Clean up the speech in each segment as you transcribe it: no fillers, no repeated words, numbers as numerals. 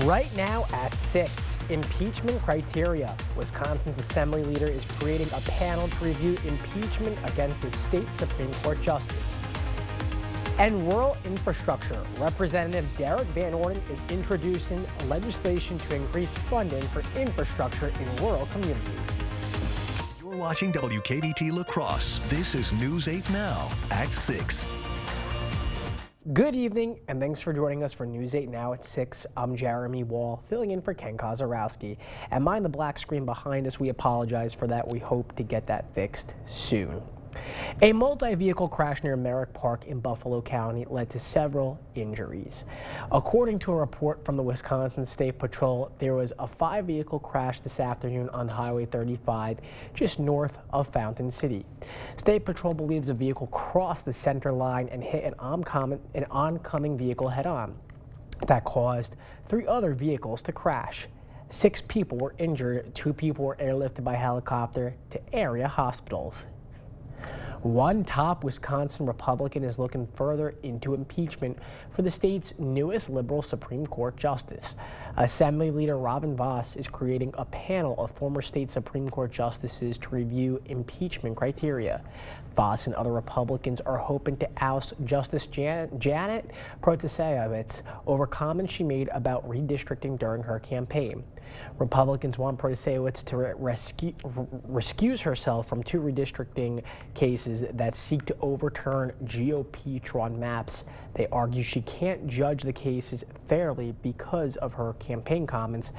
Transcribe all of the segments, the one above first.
Right now at 6, impeachment criteria. Wisconsin's Assembly leader is creating a panel to review impeachment against the state Supreme Court justice. And rural infrastructure. Representative Derek Van Orden is introducing legislation to increase funding for infrastructure in rural communities. You're watching WKBT La Crosse. This is News 8 Now at 6. Good evening, and thanks for joining us for News 8 Now at 6. I'm Jeremy Wall, filling in for Ken Kozarowski. And mind the black screen behind us, we apologize for that. We hope to get that fixed soon. A multi-vehicle crash near Merrick Park in Buffalo County led to several injuries. According to a report from the Wisconsin State Patrol, there was a 5-vehicle crash this afternoon on Highway 35, just north of Fountain City. State Patrol believes the vehicle crossed the center line and hit an oncoming vehicle head-on. That caused 3 other vehicles to crash. 6 people were injured, 2 people were airlifted by helicopter to area hospitals. One top Wisconsin Republican is looking further into impeachment for the state's newest liberal Supreme Court justice. Assembly Leader Robin Vos is creating a panel of former state Supreme Court justices to review impeachment criteria. Vos and other Republicans are hoping to oust Justice Janet Protasevich over comments she made about redistricting during her campaign. Republicans want Protasevich to recuse herself from 2 redistricting cases that seek to overturn GOP-drawn maps. They argue she can't judge the cases fairly because of her campaign comments.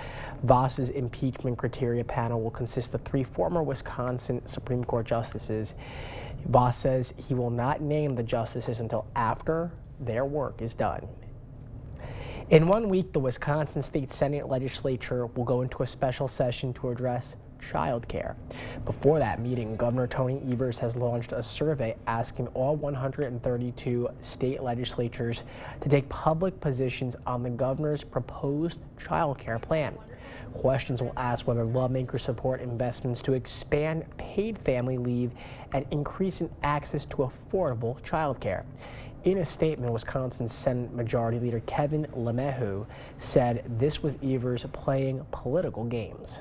Vos's impeachment criteria panel will consist of 3 former Wisconsin Supreme Court justices. Vos says he will not name the justices until after their work is done. In 1 week, the Wisconsin State Senate legislature will go into a special session to address child care. Before that meeting, Governor Tony Evers has launched a survey asking all 132 state legislatures to take public positions on the governor's proposed child care plan. Questions will ask whether lawmakers support investments to expand paid family leave and increase in access to affordable child care. In a statement, Wisconsin Senate Majority Leader Kevin LeMahieu said this was Evers playing political games.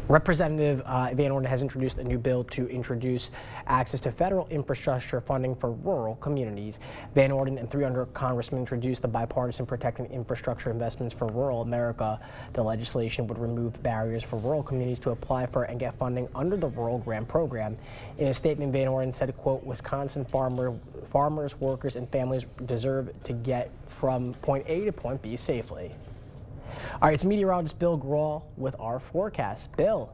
Representative Van Orden has introduced a new bill to introduce access to federal infrastructure funding for rural communities. Van Orden and 300 congressmen introduced the bipartisan Protecting Infrastructure Investments for Rural America. The legislation would remove barriers for rural communities to apply for and get funding under the Rural Grant Program. In a statement, Van Orden said, quote, Wisconsin farmers, workers, and families deserve to get from point A to point B safely. All right, it's meteorologist Bill Grawl with our forecast. Bill.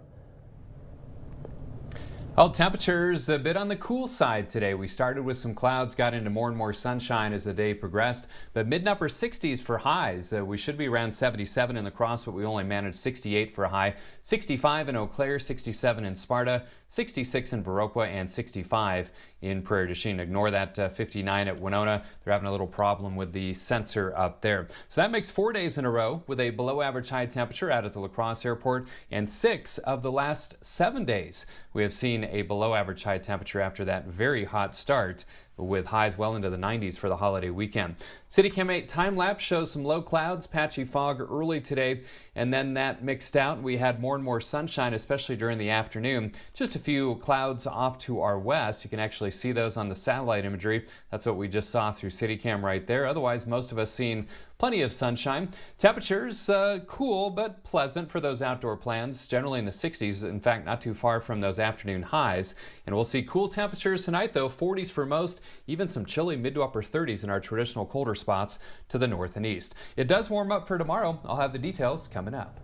Well, temperatures a bit on the cool side today. We started with some clouds, got into more and more sunshine as the day progressed, but mid-upper 60s for highs. We should be around 77 in La Crosse, but we only managed 68 for a high. 65 in Eau Claire, 67 in Sparta, 66 in Viroqua, and 65 in Prairie du Chien. Ignore that 59 at Winona. They're having a little problem with the sensor up there. So that makes 4 days in a row with a below average high temperature out at the La Crosse Airport, and 6 of the last 7 days we have seen a below average high temperature after that very hot start, with highs well into the 90s for the holiday weekend. CityCam 8 time lapse shows some low clouds, patchy fog early today, and then that mixed out. We had more and more sunshine, especially during the afternoon. Just a few clouds off to our west. You can actually see those on the satellite imagery. That's what we just saw through CityCam right there. Otherwise, most of us seeing plenty of sunshine. Temperatures cool but pleasant for those outdoor plans. Generally in the 60s, in fact, not too far from those afternoon highs. And we'll see cool temperatures tonight, though, 40s for most, even some chilly mid to upper 30s in our traditional colder spots to the north and east. It does warm up for tomorrow. I'll have the details coming up.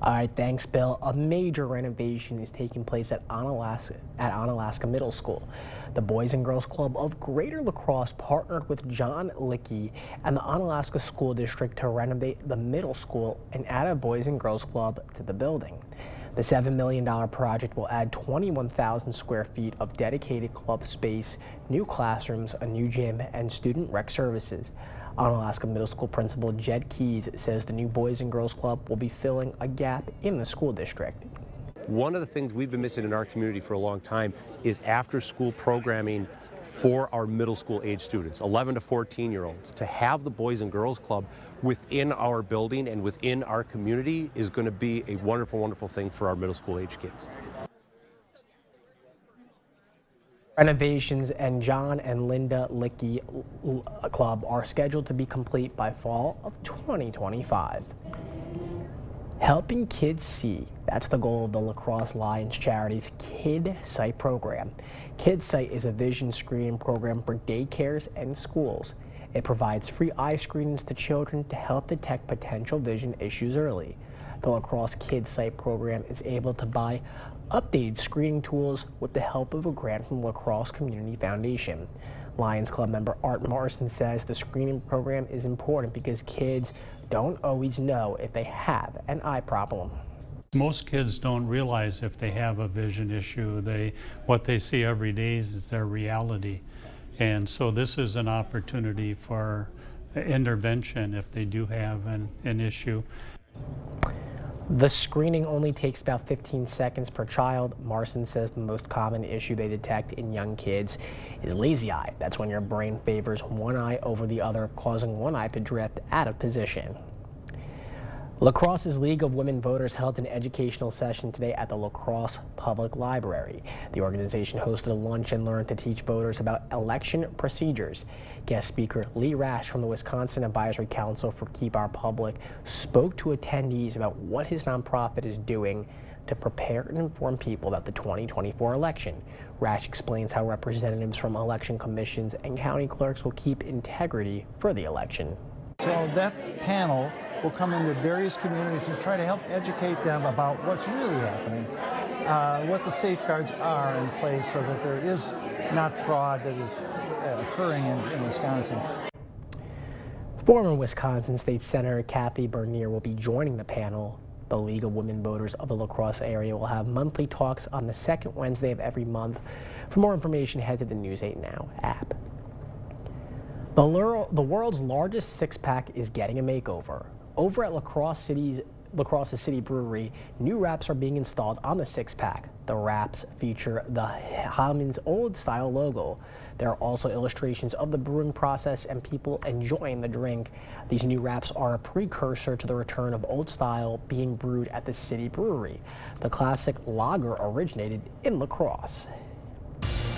All right, thanks, Bill. A major renovation is taking place at Onalaska Middle School. The Boys and Girls Club of Greater La Crosse partnered with John Lickey and the Onalaska School District to renovate the middle school and add a Boys and Girls Club to the building. The $7 million project will add 21,000 square feet of dedicated club space, new classrooms, a new gym, and student rec services. Onalaska Middle School Principal Jed Keys says the new Boys and Girls Club will be filling a gap in the school district. One of the things we've been missing in our community for a long time is after-school programming for our middle school age students, 11 to 14-year-olds. To have the Boys and Girls Club within our building and within our community is going to be a wonderful, wonderful thing for our middle school age kids. Renovations and John and Linda Lickey Club are scheduled to be complete by fall of 2025. Helping kids see, that's the goal of the La Crosse Lions charity's Kid Sight program. Kid Sight is a vision screening program for daycares and schools. It provides free eye screenings to children to help detect potential vision issues early. The La Crosse Kid Sight program is able to buy updated screening tools with the help of a grant from La Crosse Community Foundation. Lions Club member Art Morrison says the screening program is important because kids don't always know if they have an eye problem. Most kids don't realize if they have a vision issue. What they see every day is their reality. And so this is an opportunity for intervention if they do have an issue. The screening only takes about 15 seconds per child. Marson says the most common issue they detect in young kids is lazy eye. That's when your brain favors one eye over the other, causing one eye to drift out of position. La Crosse's League of Women Voters held an educational session today at the La Crosse Public Library. The organization hosted a lunch and learn to teach voters about election procedures. Guest speaker Lee Rash from the Wisconsin Advisory Council for Keep Our Public spoke to attendees about what his nonprofit is doing to prepare and inform people about the 2024 election. Rash explains how representatives from election commissions and county clerks will keep integrity for the election. So that panel will come into various communities and try to help educate them about what's really happening, what the safeguards are in place so that there is not fraud that is occurring in Wisconsin. Former Wisconsin State Senator Kathy Bernier will be joining the panel. The League of Women Voters of the La Crosse area will have monthly talks on the second Wednesday of every month. For more information, head to the News 8 Now app. The world's largest six-pack is getting a makeover. Over at La Crosse's City Brewery, new wraps are being installed on the six-pack. The wraps feature the Hammond's old-style logo. There are also illustrations of the brewing process and people enjoying the drink. These new wraps are a precursor to the return of old style being brewed at the City Brewery. The classic lager originated in La Crosse.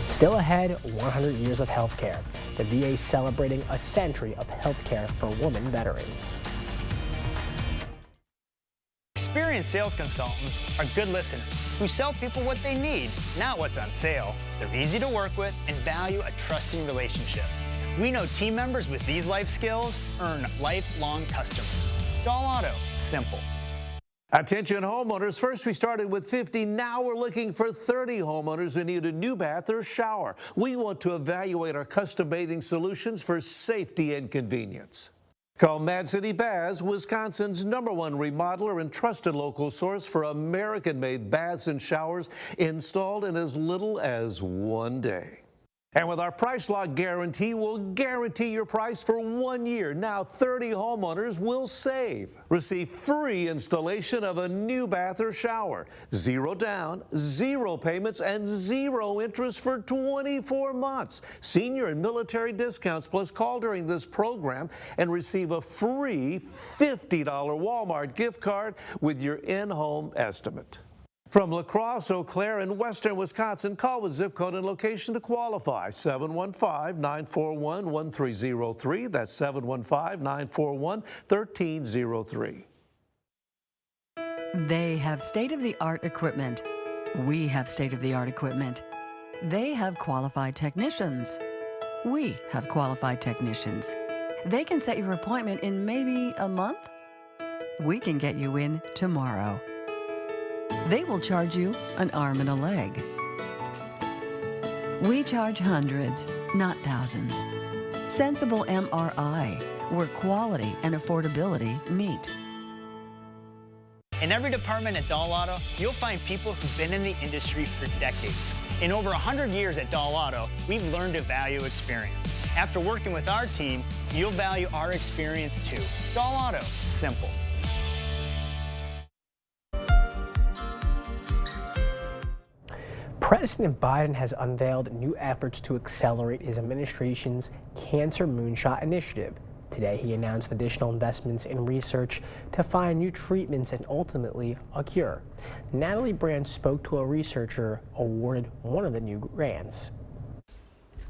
Still ahead, 100 years of healthcare. The VA celebrating a century of healthcare for women veterans. Experienced sales consultants are good listeners who sell people what they need, not what's on sale. They're easy to work with and value a trusting relationship. We know team members with these life skills earn lifelong customers. Dahl Auto, simple. Attention homeowners, first we started with 50, now we're looking for 30 homeowners who need a new bath or shower. We want to evaluate our custom bathing solutions for safety and convenience. Call Mad City Baths, Wisconsin's #1 remodeler and trusted local source for American-made baths and showers installed in as little as 1 day. And with our Price Lock Guarantee, we'll guarantee your price for 1 year. Now 30 homeowners will save. Receive free installation of a new bath or shower. 0 down, 0 payments, and 0 interest for 24 months. Senior and military discounts, plus call during this program and receive a free $50 Walmart gift card with your in-home estimate. From La Crosse, Eau Claire, and western Wisconsin, call with zip code and location to qualify. 715-941-1303. That's 715-941-1303. They have state-of-the-art equipment. We have state-of-the-art equipment. They have qualified technicians. We have qualified technicians. They can set your appointment in maybe a month. We can get you in tomorrow. They will charge you an arm and a leg. We charge hundreds, not thousands. Sensible MRI, where quality and affordability meet. In every department at Dahl Auto, you'll find people who've been in the industry for decades. In over 100 years at Dahl Auto, we've learned to value experience. After working with our team, you'll value our experience too. Dahl Auto, simple. President Biden has unveiled new efforts to accelerate his administration's Cancer Moonshot initiative. Today, he announced additional investments in research to find new treatments and ultimately a cure. Natalie Brand spoke to a researcher awarded one of the new grants.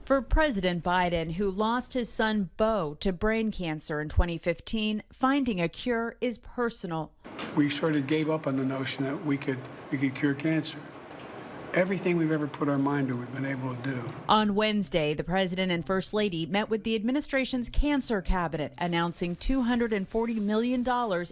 For President Biden, who lost his son Beau to brain cancer in 2015, finding a cure is personal. We sort of gave up on the notion that we could cure cancer. Everything we've ever put our mind to, we've been able to do. On Wednesday, the president and first lady met with the administration's cancer cabinet, announcing $240 million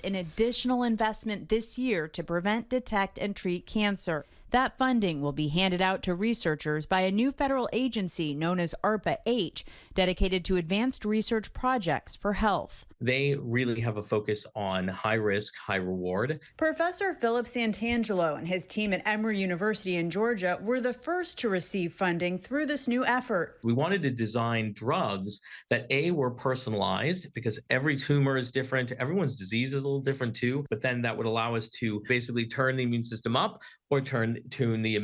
in additional investment this year to prevent, detect, and treat cancer. That funding will be handed out to researchers by a new federal agency known as ARPA-H, dedicated to advanced research projects for health. They really have a focus on high risk, high reward. Professor Philip Santangelo and his team at Emory University in Georgia were the first to receive funding through this new effort. We wanted to design drugs that were personalized, because every tumor is different. Everyone's disease is a little different too, but then that would allow us to basically turn the immune system up or tune the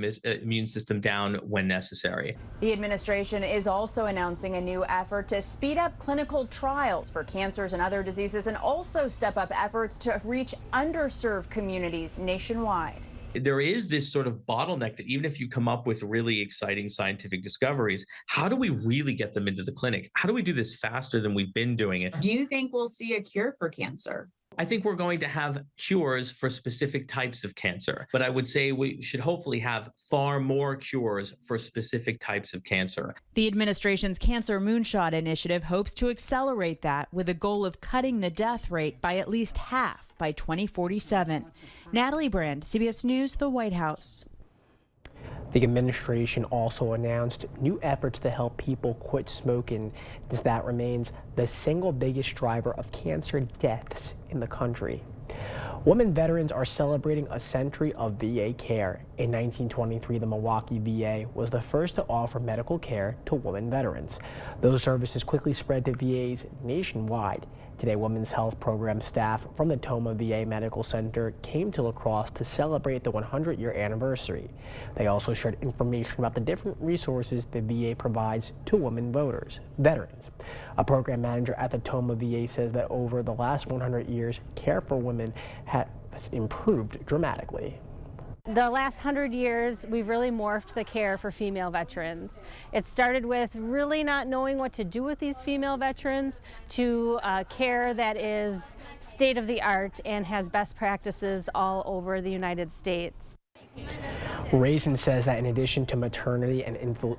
immune system down when necessary. The administration is also announcing a new effort to speed up clinical trials for cancers and other diseases, and also step up efforts to reach underserved communities nationwide. There is this sort of bottleneck that even if you come up with really exciting scientific discoveries, how do we really get them into the clinic? How do we do this faster than we've been doing it? Do you think we'll see a cure for cancer? I think we're going to have cures for specific types of cancer, but I would say we should hopefully have far more cures for specific types of cancer. The administration's Cancer Moonshot initiative hopes to accelerate that, with a goal of cutting the death rate by at least half by 2047. Natalie Brand, CBS News, the White House. The administration also announced new efforts to help people quit smoking, as that remains the single biggest driver of cancer deaths in the country. Women veterans are celebrating a century of VA care. In 1923, the Milwaukee VA was the first to offer medical care to women veterans. Those services quickly spread to VAs nationwide. Today, Women's Health Program staff from the Tomah VA Medical Center came to La Crosse to celebrate the 100-year anniversary. They also shared information about the different resources the VA provides to women veterans. A program manager at the Tomah VA says that over the last 100 years, care for women has improved dramatically. The last 100 years, we've really morphed the care for female veterans. It started with really not knowing what to do with these female veterans, to care that is state of the art and has best practices all over the United States. Raisin says that in addition to maternity and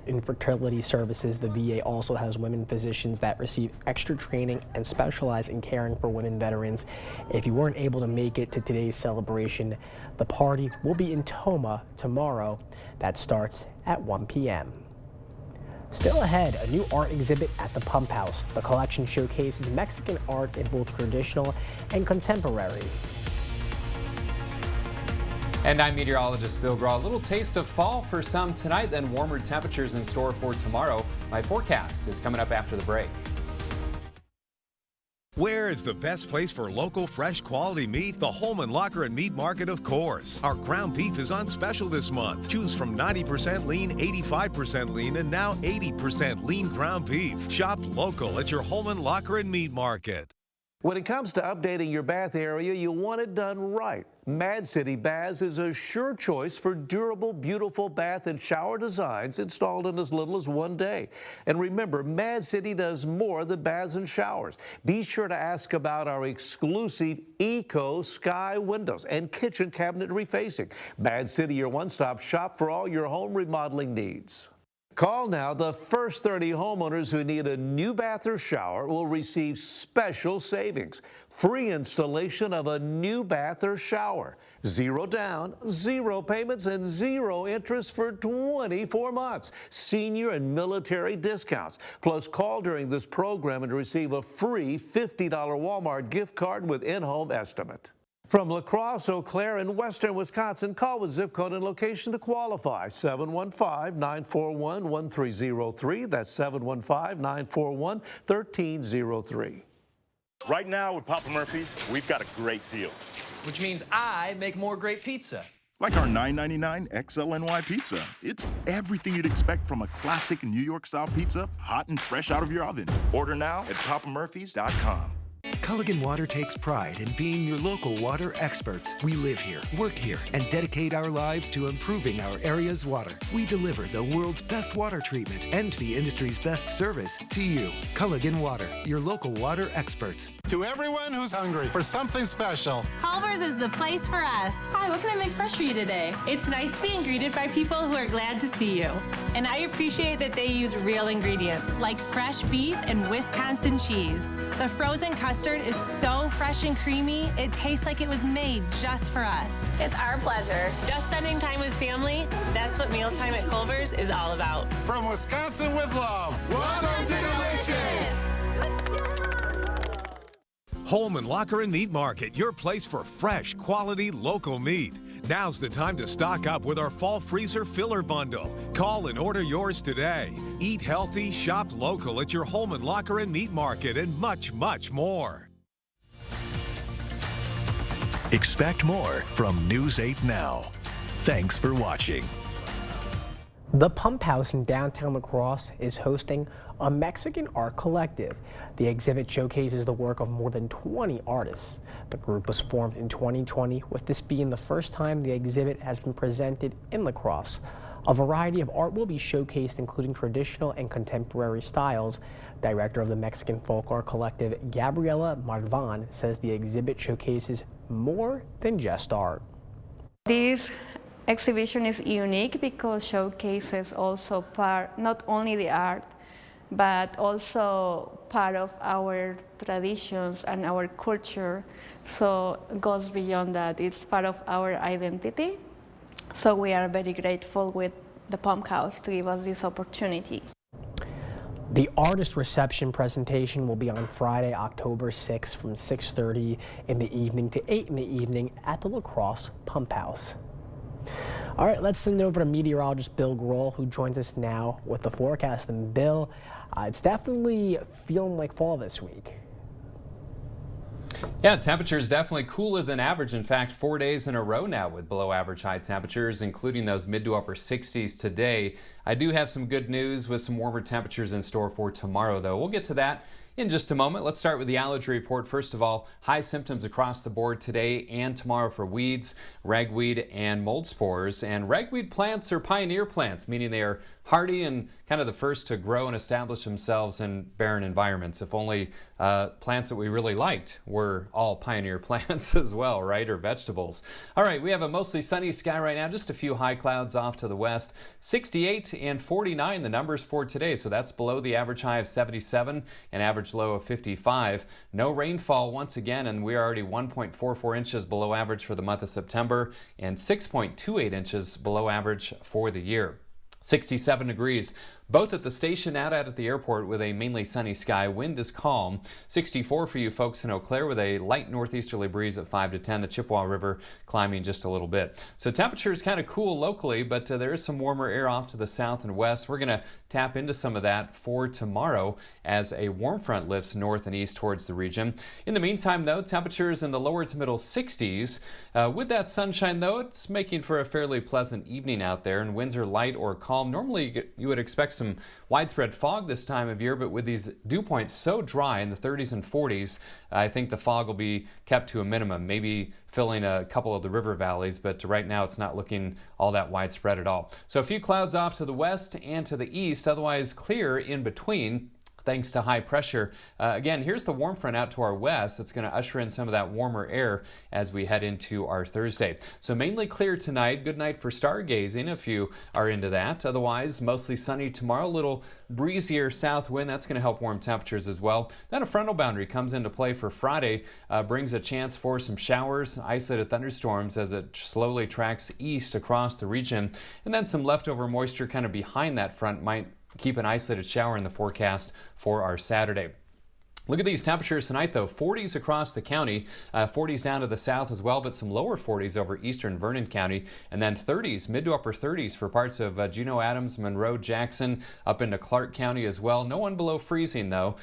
infertility services, the VA also has women physicians that receive extra training and specialize in caring for women veterans. If you weren't able to make it to today's celebration, the party will be in Tomah tomorrow. That starts at 1 p.m. Still ahead, a new art exhibit at the Pump House. The collection showcases Mexican art in both traditional and contemporary. And I'm meteorologist Bill Graw. A little taste of fall for some tonight, then warmer temperatures in store for tomorrow. My forecast is coming up after the break. Where is the best place for local, fresh, quality meat? The Holman Locker and Meat Market, of course. Our ground beef is on special this month. Choose from 90% lean, 85% lean, and now 80% lean ground beef. Shop local at your Holman Locker and Meat Market. When it comes to updating your bath area, you want it done right. Mad City Baths is a sure choice for durable, beautiful bath and shower designs installed in as little as 1 day. And remember, Mad City does more than baths and showers. Be sure to ask about our exclusive Eco Sky windows and kitchen cabinet refacing. Mad City, your one-stop shop for all your home remodeling needs. Call now. The first 30 homeowners who need a new bath or shower will receive special savings. Free installation of a new bath or shower. 0 down, 0 payments, and 0 interest for 24 months. Senior and military discounts. Plus, call during this program and receive a free $50 Walmart gift card with in-home estimate. From La Crosse, Eau Claire, and western Wisconsin, call with zip code and location to qualify. 715-941-1303. That's 715-941-1303. Right now with Papa Murphy's, we've got a great deal. Which means I make more great pizza. Like our $9.99 XLNY pizza. It's everything you'd expect from a classic New York-style pizza, hot and fresh out of your oven. Order now at papamurphys.com. Culligan Water takes pride in being your local water experts. We live here, work here, and dedicate our lives to improving our area's water. We deliver the world's best water treatment and the industry's best service to you. Culligan Water, your local water experts. To everyone who's hungry for something special, Culver's is the place for us. Hi, what can I make fresh for you today? It's nice being greeted by people who are glad to see you. And I appreciate that they use real ingredients, like fresh beef and Wisconsin cheese. The frozen custard is so fresh and creamy, it tastes like it was made just for us. It's our pleasure. Just spending time with family, that's what mealtime at Culver's is all about. From Wisconsin with love, welcome to Delicious! Holman Locker and Meat Market, your place for fresh, quality, local meat. Now's the time to stock up with our fall freezer filler bundle. Call and order yours today. Eat healthy, shop local at your Holman Locker and Meat Market, and much, much more. Expect more from News 8 Now. Thanks for watching. The Pump House in downtown La Crosse is hosting a Mexican art collective. The exhibit showcases the work of more than 20 artists. The group was formed in 2020, with this being the first time the exhibit has been presented in La Crosse. A variety of art will be showcased, including traditional and contemporary styles. Director of the Mexican Folk Art Collective, Gabriela Marvan, says the exhibit showcases more than just art. This exhibition is unique because showcases also not only the art, but also part of our traditions and our culture. So it goes beyond that. It's part of our identity. So we are very grateful with the Pump House to give us this opportunity. The artist reception presentation will be on Friday, October 6th from 6:30 in the evening to 8 in the evening at the La Crosse Pump House. All right, let's send it over to meteorologist Bill Grohl, who joins us now with the forecast. And Bill, it's definitely feeling like fall this week. Yeah, temperatures definitely cooler than average. In fact, 4 days in a row now with below average high temperatures, including those mid to upper 60s today. I do have some good news with some warmer temperatures in store for tomorrow, though. We'll get to that in just a moment. Let's start with the allergy report. First of all, high symptoms across the board today and tomorrow for weeds, ragweed, and mold spores. And ragweed plants are pioneer plants, meaning they are hardy and kind of the first to grow and establish themselves in barren environments. If only plants that we really liked were all pioneer plants as well, right? Or vegetables. All right, we have a mostly sunny sky right now, just a few high clouds off to the west. 68 and 49 the numbers for today, so that's below the average high of 77 and average low of 55. No rainfall once again, and we're already 1.44 inches below average for the month of September and 6.28 inches below average for the year. 67 degrees, both at the station and at the airport with a mainly sunny sky. Wind is calm. 64 for you folks in Eau Claire with a light northeasterly breeze at 5 to 10. The Chippewa River climbing just a little bit. So temperature is kind of cool locally, but there is some warmer air off to the south and west. We're going to tap into some of that for tomorrow as a warm front lifts north and east towards the region. In the meantime, though, temperatures in the lower to middle 60s. With that sunshine, though, it's making for a fairly pleasant evening out there, and winds are light or calm. Normally, you would expect some widespread fog this time of year, but with these dew points so dry in the 30s and 40s, I think the fog will be kept to a minimum, maybe filling a couple of the river valleys, but right now it's not looking all that widespread at all. So a few clouds off to the west and to the east, otherwise clear in between, thanks to high pressure. Again, here's the warm front out to our west. It's going to usher in some of that warmer air as we head into our Thursday. So mainly clear tonight. Good night for stargazing if you are into that. Otherwise, mostly sunny tomorrow. A little breezier south wind. That's going to help warm temperatures as well. Then a frontal boundary comes into play for Friday. Brings a chance for some showers, isolated thunderstorms as it slowly tracks east across the region. And then some leftover moisture kind of behind that front might keep an isolated shower in the forecast for our Saturday. Look at these temperatures tonight, though. 40s across the county, 40s down to the south as well, but some lower 40s over eastern Vernon County, and then 30s, mid to upper 30s for parts of Juneau, Adams, Monroe, Jackson, up into Clark County as well. No one below freezing, though.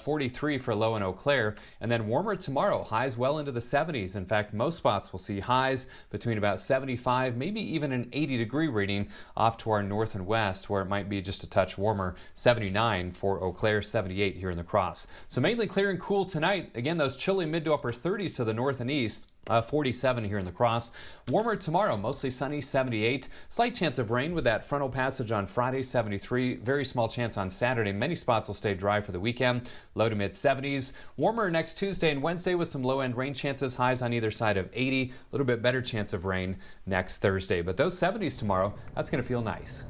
43 for low in Eau Claire, and then warmer tomorrow. Highs well into the 70s. In fact, most spots will see highs between about 75, maybe even an 80-degree reading off to our north and west, where it might be just a touch warmer. 79 for Eau Claire, 78 here in the Cross. So mainly clear and cool tonight. Again, those chilly mid to upper 30s to the north and east. 47 here in the Cross. Warmer tomorrow, mostly sunny, 78. Slight chance of rain with that frontal passage on Friday, 73. Very small chance on Saturday. Many spots will stay dry for the weekend. Low to mid 70s. Warmer next Tuesday and Wednesday with some low-end rain chances. Highs on either side of 80. A little bit better chance of rain next Thursday. But those 70s tomorrow, that's going to feel nice.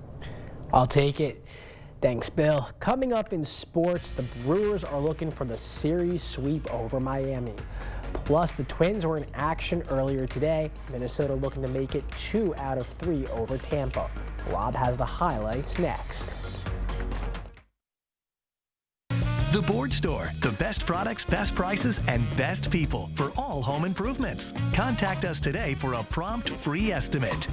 I'll take it. Thanks, Bill. Coming up in sports, the Brewers are looking for the series sweep over Miami. Plus, the Twins were in action earlier today. Minnesota looking to make it 2 out of 3 over Tampa. Rob has the highlights next. The Board Store, the best products, best prices, and best people for all home improvements. Contact us today for a prompt free estimate.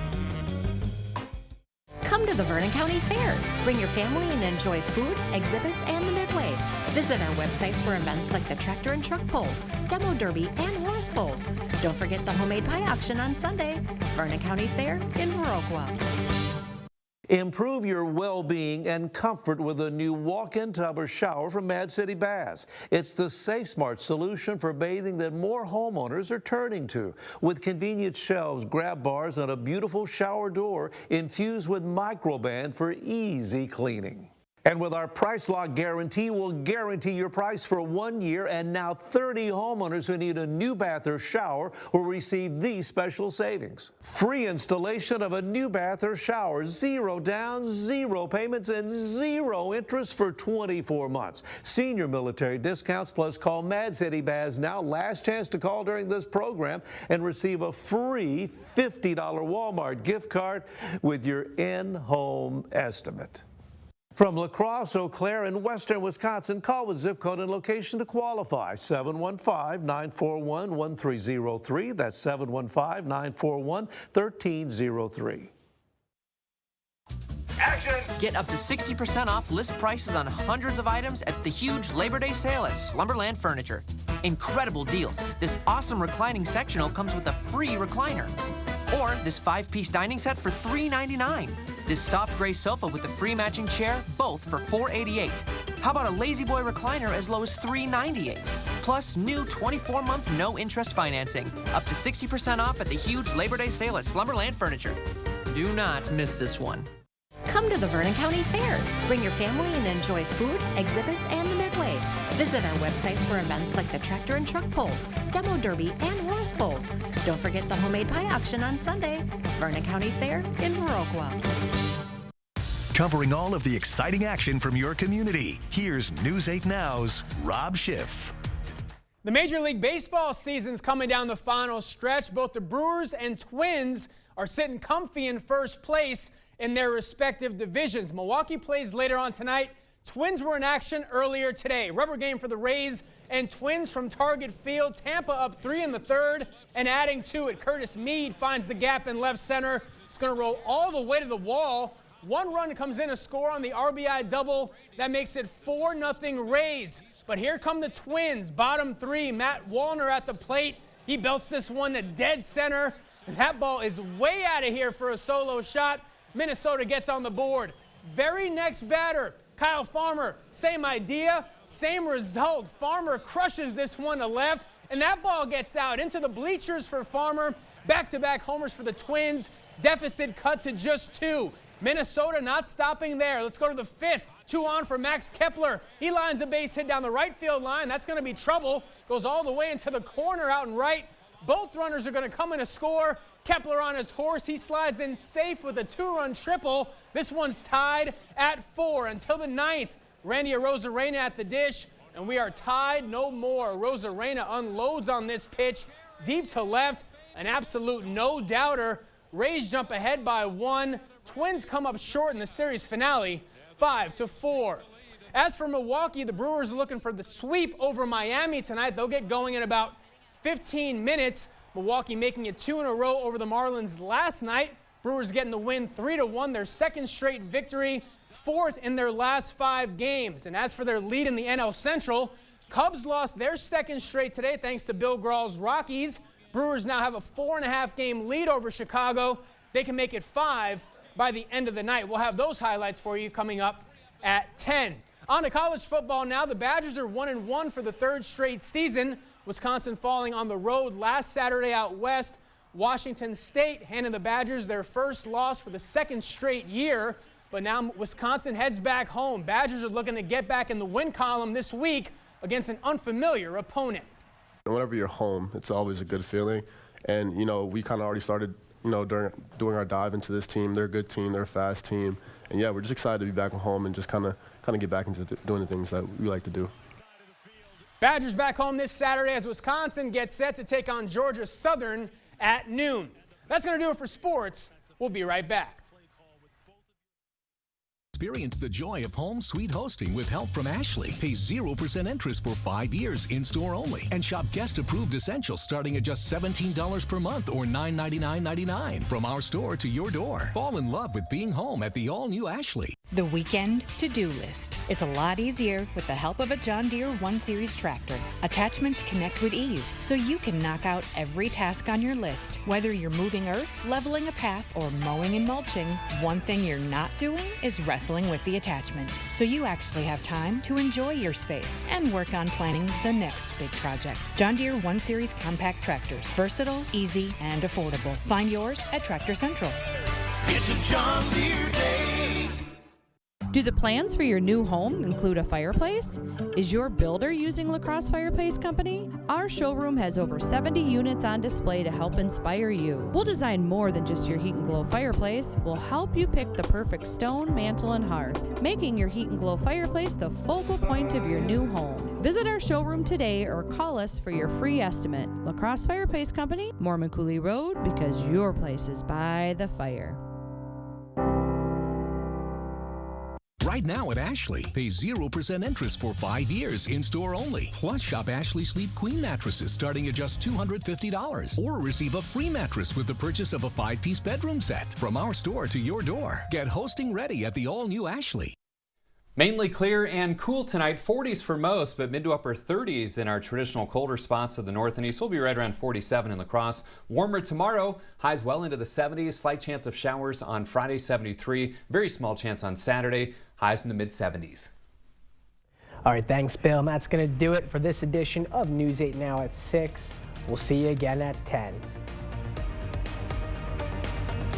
Come to the Vernon County Fair. Bring your family and enjoy food, exhibits, and the Midway. Visit our websites for events like the Tractor and Truck Pulls, Demo Derby, and Horse Pulls. Don't forget the homemade pie auction on Sunday. Vernon County Fair in Viroqua. Improve your well-being and comfort with a new walk-in tub or shower from Mad City Baths. It's the safe, smart solution for bathing that more homeowners are turning to. With convenient shelves, grab bars, and a beautiful shower door infused with Microban for easy cleaning. And with our Price Lock Guarantee, we'll guarantee your price for 1 year, and now 30 homeowners who need a new bath or shower will receive these special savings. Free installation of a new bath or shower, 0 down, 0 payments, and 0 interest for 24 months. Senior military discounts, plus call Mad City Baths now. Last chance to call during this program and receive a free $50 Walmart gift card with your in-home estimate. From La Crosse, Eau Claire, and western Wisconsin, call with zip code and location to qualify. 715-941-1303. That's 715-941-1303. Action! Get up to 60% off list prices on hundreds of items at the huge Labor Day sale at Slumberland Furniture. Incredible deals. This awesome reclining sectional comes with a free recliner. Or this 5-piece dining set for $3.99. This soft gray sofa with the free matching chair, both for $4.88. How about a Lazy Boy recliner as low as $3.98? Plus new 24-month no-interest financing. Up to 60% off at the huge Labor Day sale at Slumberland Furniture. Do not miss this one. Come to the Vernon County Fair. Bring your family and enjoy food, exhibits, and the Midway. Visit our websites for events like the Tractor and Truck Pulls, Demo Derby, and Horse Pulls. Don't forget the homemade pie auction on Sunday. Vernon County Fair in Viroqua. Covering all of the exciting action from your community, here's News 8 Now's Rob Schiff. The Major League Baseball season's coming down the final stretch. Both the Brewers and Twins are sitting comfy in first place in their respective divisions. Milwaukee plays later on tonight. Twins were in action earlier today. Rubber game for the Rays and Twins from Target Field. Tampa up 3 in the third and adding to it. Curtis Mead finds the gap in left center. It's going to roll all the way to the wall. 1 run comes in, a score on the RBI double. That makes it 4-0 Rays. But here come the Twins, bottom 3. Matt Wallner at the plate. He belts this one to dead center. And that ball is way out of here for a solo shot. Minnesota gets on the board. Very next batter, Kyle Farmer. Same idea, same result. Farmer crushes this one to left, and that ball gets out into the bleachers for Farmer. Back-to-back homers for the Twins. Deficit cut to just 2. Minnesota not stopping there. Let's go to the 5th. 2 on for Max Kepler. He lines a base hit down the right field line. That's going to be trouble. Goes all the way into the corner out and right. Both runners are going to come in to score. Kepler on his horse. He slides in safe with a 2-run triple. This one's tied at 4 until the 9th. Randy Arozarena at the dish, and we are tied no more. Arozarena unloads on this pitch deep to left. An absolute no-doubter. Rays jump ahead by 1. Twins come up short in the series finale, 5-4. As for Milwaukee, the Brewers are looking for the sweep over Miami tonight. They'll get going in about 15 minutes. Milwaukee making it 2 in a row over the Marlins last night. Brewers getting the win 3-1, their second straight victory, 4th in their last 5 games. And as for their lead in the NL Central, Cubs lost their second straight today thanks to Bill Grawl's Rockies. Brewers now have a 4.5 game lead over Chicago. They can make it 5 by the end of the night. We'll have those highlights for you coming up at 10. On to college football now. The Badgers are 1-1 for the 3rd straight season. Wisconsin falling on the road last Saturday out west. Washington State handed the Badgers their first loss for the 2nd straight year. But now Wisconsin heads back home. Badgers are looking to get back in the win column this week against an unfamiliar opponent. Whenever you're home, it's always a good feeling. And, we kind of already started, doing our dive into this team. They're a good team. They're a fast team. And, yeah, we're just excited to be back home and just kind of get back into doing the things that we like to do. Badgers back home this Saturday as Wisconsin gets set to take on Georgia Southern at noon. That's going to do it for sports. We'll be right back. Experience the joy of home sweet hosting with help from Ashley. Pay 0% interest for 5 years in-store only. And shop guest-approved essentials starting at just $17 per month or $9.99.99. From our store to your door. Fall in love with being home at the all-new Ashley. The weekend to-do list. It's a lot easier with the help of a John Deere 1 Series tractor. Attachments connect with ease, so you can knock out every task on your list. Whether you're moving earth, leveling a path, or mowing and mulching, one thing you're not doing is wrestling with the attachments. So you actually have time to enjoy your space and work on planning the next big project. John Deere 1 Series compact tractors. Versatile, easy, and affordable. Find yours at Tractor Central. It's a John Deere day. Do the plans for your new home include a fireplace? Is your builder using La Crosse Fireplace Company? Our showroom has over 70 units on display to help inspire you. We'll design more than just your Heat and Glow fireplace. We'll help you pick the perfect stone, mantle, and hearth, making your Heat and Glow fireplace the focal point of your new home. Visit our showroom today or call us for your free estimate. La Crosse Fireplace Company, Mormon Coulee Road, because your place is by the fire. Right now at Ashley, pay 0% interest for 5 years in-store only. Plus, shop Ashley Sleep Queen mattresses starting at just $250. Or receive a free mattress with the purchase of a 5-piece bedroom set. From our store to your door. Get hosting ready at the all-new Ashley. Mainly clear and cool tonight, 40s for most, but mid to upper 30s in our traditional colder spots of the north and east. We'll be right around 47 in La Crosse. Warmer tomorrow, highs well into the 70s. Slight chance of showers on Friday, 73. Very small chance on Saturday, highs in the mid-70s. All right, thanks, Bill. And that's going to do it for this edition of News 8 Now at 6. We'll see you again at 10.